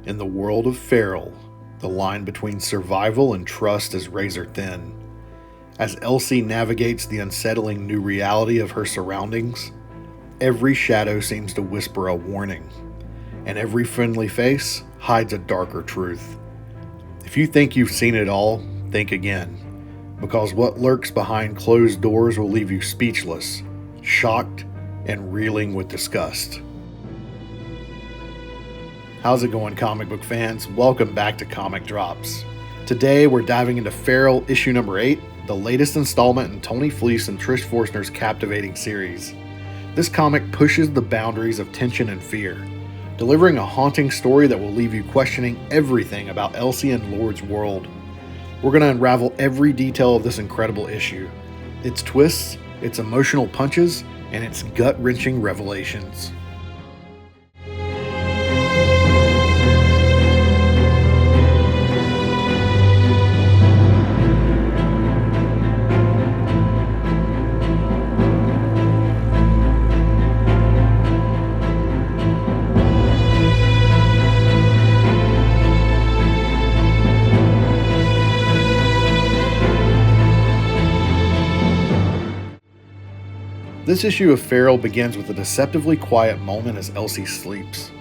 In the world of feral, the line between survival and trust is razor thin. As Elsie navigates the unsettling new reality of her surroundings, every shadow seems to whisper a warning, and every friendly face hides a darker truth. If you think you've seen it all, think again, because what lurks behind closed doors will leave you speechless, shocked, and reeling with disgust. How's it going, comic book fans? Welcome back to Comic Drops. Today we're diving into Feral issue number 8, the latest installment in Tony Fleecs and Trish Forstner's captivating series. This comic pushes the boundaries of tension and fear, delivering a haunting story that will leave you questioning everything about Elsie and Lord's world. We're going to unravel every detail of this incredible issue, its twists, its emotional punches, and its gut-wrenching revelations. This issue of Feral begins with a deceptively quiet moment as Elsie sleeps.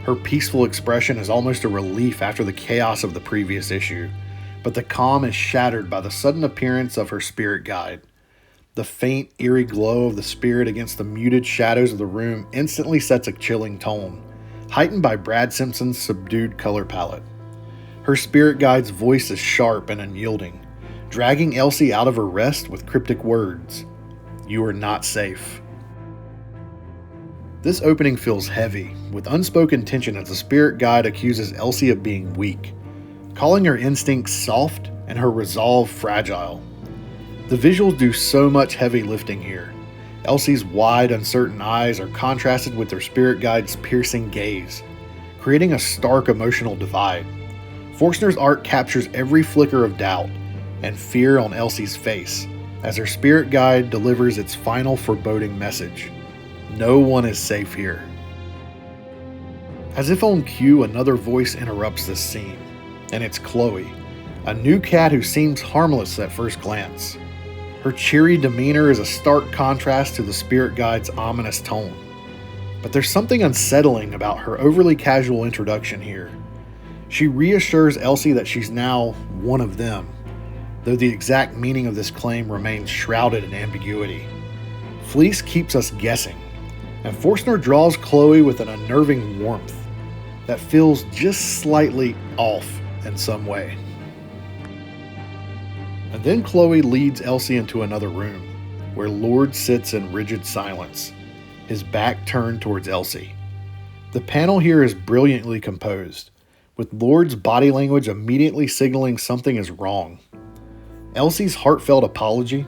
Her peaceful expression is almost a relief after the chaos of the previous issue, but the calm is shattered by the sudden appearance of her spirit guide. The faint, eerie glow of the spirit against the muted shadows of the room instantly sets a chilling tone, heightened by Brad Simpson's subdued color palette. Her spirit guide's voice is sharp and unyielding, dragging Elsie out of her rest with cryptic words. You are not safe. This opening feels heavy, with unspoken tension as the spirit guide accuses Elsie of being weak, calling her instincts soft and her resolve fragile. The visuals do so much heavy lifting here. Elsie's wide, uncertain eyes are contrasted with her spirit guide's piercing gaze, creating a stark emotional divide. Forstner's art captures every flicker of doubt and fear on Elsie's face, as her spirit guide delivers its final foreboding message. No one is safe here. As if on cue, another voice interrupts this scene, and it's Chloe, a new cat who seems harmless at first glance. Her cheery demeanor is a stark contrast to the spirit guide's ominous tone. But there's something unsettling about her overly casual introduction here. She reassures Elsie that she's now one of them, though the exact meaning of this claim remains shrouded in ambiguity. Fleecs keeps us guessing, and Forstner draws Chloe with an unnerving warmth that feels just slightly off in some way. And then Chloe leads Elsie into another room, where Lord sits in rigid silence, his back turned towards Elsie. The panel here is brilliantly composed, with Lord's body language immediately signaling something is wrong. Elsie's heartfelt apology,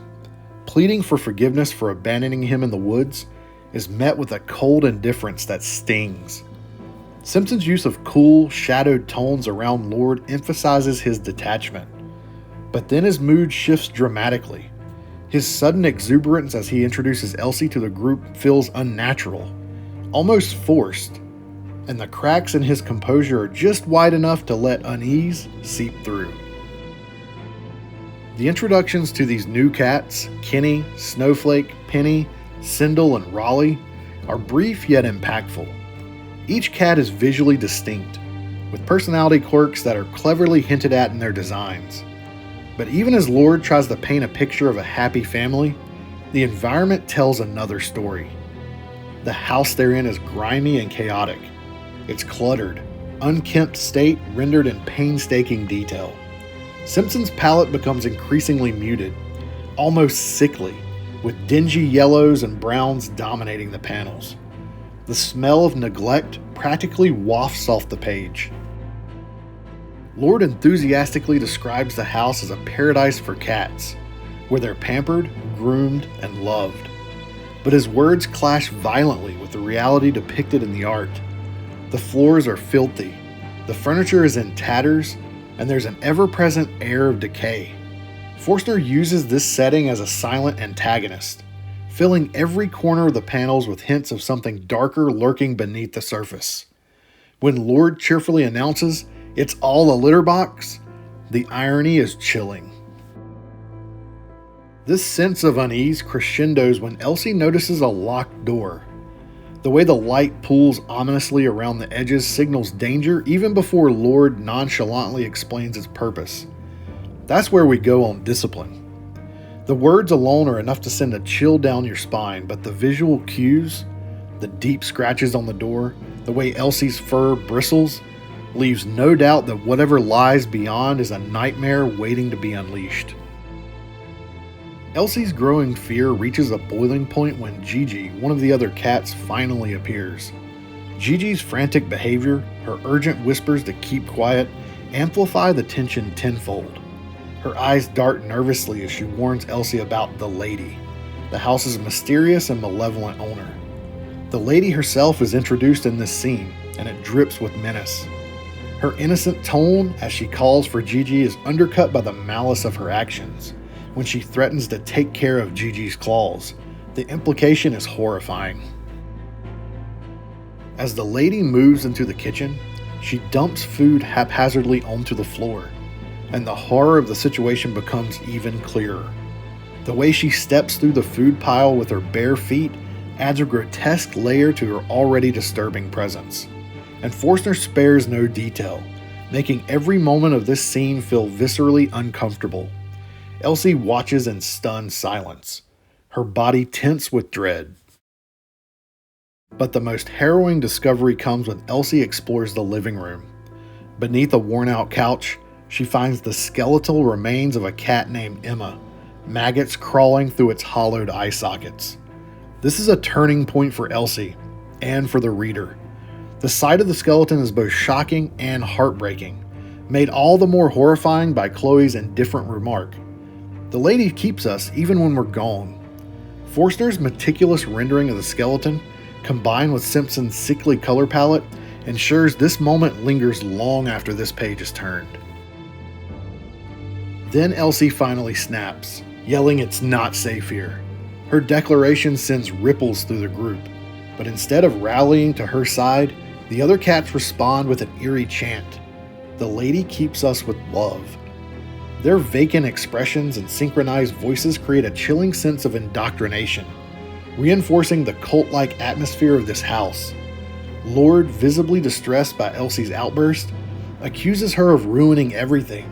pleading for forgiveness for abandoning him in the woods, is met with a cold indifference that stings. Simpson's use of cool, shadowed tones around Lord emphasizes his detachment, but then his mood shifts dramatically. His sudden exuberance as he introduces Elsie to the group feels unnatural, almost forced, and the cracks in his composure are just wide enough to let unease seep through. The introductions to these new cats, Kenny, Snowflake, Penny, Sindel, and Raleigh, are brief yet impactful. Each cat is visually distinct, with personality quirks that are cleverly hinted at in their designs. But even as Lord tries to paint a picture of a happy family, the environment tells another story. The house they're in is grimy and chaotic. Its cluttered, unkempt state rendered in painstaking detail. Simpson's palette becomes increasingly muted, almost sickly, with dingy yellows and browns dominating the panels. The smell of neglect practically wafts off the page. Lord enthusiastically describes the house as a paradise for cats, where they're pampered, groomed, and loved. But his words clash violently with the reality depicted in the art. The floors are filthy, the furniture is in tatters, and there's an ever-present air of decay. Forstner uses this setting as a silent antagonist, filling every corner of the panels with hints of something darker lurking beneath the surface. When Lord cheerfully announces, "It's all a litter box," the irony is chilling. This sense of unease crescendos when Elsie notices a locked door. The way the light pulls ominously around the edges signals danger even before Lord nonchalantly explains its purpose. That's where we go on discipline. The words alone are enough to send a chill down your spine, but the visual cues, the deep scratches on the door, the way Elsie's fur bristles, leaves no doubt that whatever lies beyond is a nightmare waiting to be unleashed. Elsie's growing fear reaches a boiling point when Gigi, one of the other cats, finally appears. Gigi's frantic behavior, her urgent whispers to keep quiet, amplify the tension tenfold. Her eyes dart nervously as she warns Elsie about the lady, the house's mysterious and malevolent owner. The lady herself is introduced in this scene, and it drips with menace. Her innocent tone as she calls for Gigi is undercut by the malice of her actions. When she threatens to take care of Gigi's claws, the implication is horrifying. As the lady moves into the kitchen, she dumps food haphazardly onto the floor, and the horror of the situation becomes even clearer. The way she steps through the food pile with her bare feet adds a grotesque layer to her already disturbing presence. And Forstner spares no detail, making every moment of this scene feel viscerally uncomfortable. Elsie watches in stunned silence, her body tense with dread. But the most harrowing discovery comes when Elsie explores the living room. Beneath a worn-out couch, she finds the skeletal remains of a cat named Emma, maggots crawling through its hollowed eye sockets. This is a turning point for Elsie, and for the reader. The sight of the skeleton is both shocking and heartbreaking, made all the more horrifying by Chloe's indifferent remark. The lady keeps us even when we're gone. Forstner's meticulous rendering of the skeleton, combined with Simpson's sickly color palette, ensures this moment lingers long after this page is turned. Then Elsie finally snaps, yelling it's not safe here. Her declaration sends ripples through the group, but instead of rallying to her side, the other cats respond with an eerie chant. The lady keeps us with love. Their vacant expressions and synchronized voices create a chilling sense of indoctrination, reinforcing the cult-like atmosphere of this house. Lord, visibly distressed by Elsie's outburst, accuses her of ruining everything.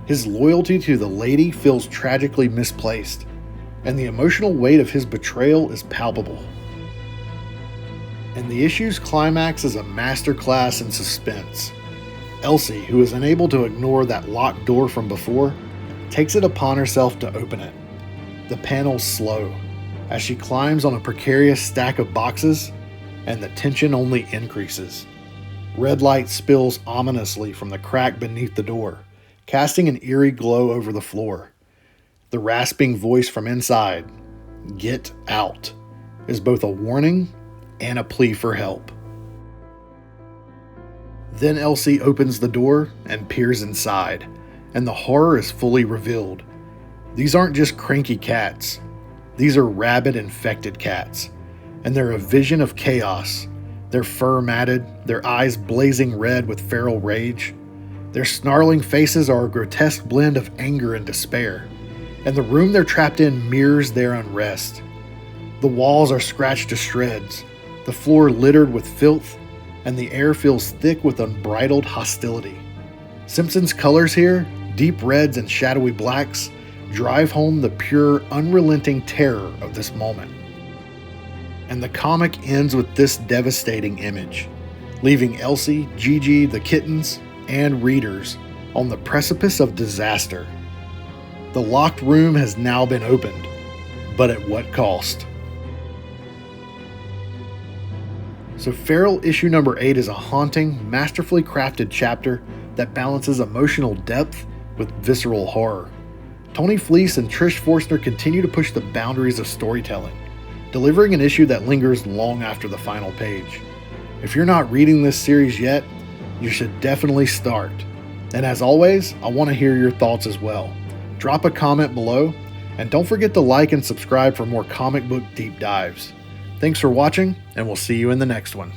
His loyalty to the lady feels tragically misplaced, and the emotional weight of his betrayal is palpable. And the issue's climax is a masterclass in suspense. Elsie, who is unable to ignore that locked door from before, takes it upon herself to open it. The panels slow, as she climbs on a precarious stack of boxes, and the tension only increases. Red light spills ominously from the crack beneath the door, casting an eerie glow over the floor. The rasping voice from inside, "Get out," is both a warning and a plea for help. Then Elsie opens the door and peers inside, and the horror is fully revealed. These aren't just cranky cats. These are rabid, infected cats, and they're a vision of chaos, their fur matted, their eyes blazing red with feral rage. Their snarling faces are a grotesque blend of anger and despair, and the room they're trapped in mirrors their unrest. The walls are scratched to shreds, the floor littered with filth, and the air feels thick with unbridled hostility. Simpson's colors here, deep reds and shadowy blacks, drive home the pure, unrelenting terror of this moment. And the comic ends with this devastating image, leaving Elsie, Gigi, the kittens, and readers on the precipice of disaster. The locked room has now been opened, but at what cost? So Feral issue number 8 is a haunting, masterfully crafted chapter that balances emotional depth with visceral horror. Tony Fleecs and Trish Forstner continue to push the boundaries of storytelling, delivering an issue that lingers long after the final page. If you're not reading this series yet, you should definitely start. And as always, I want to hear your thoughts as well. Drop a comment below, and don't forget to like and subscribe for more comic book deep dives. Thanks for watching, and we'll see you in the next one.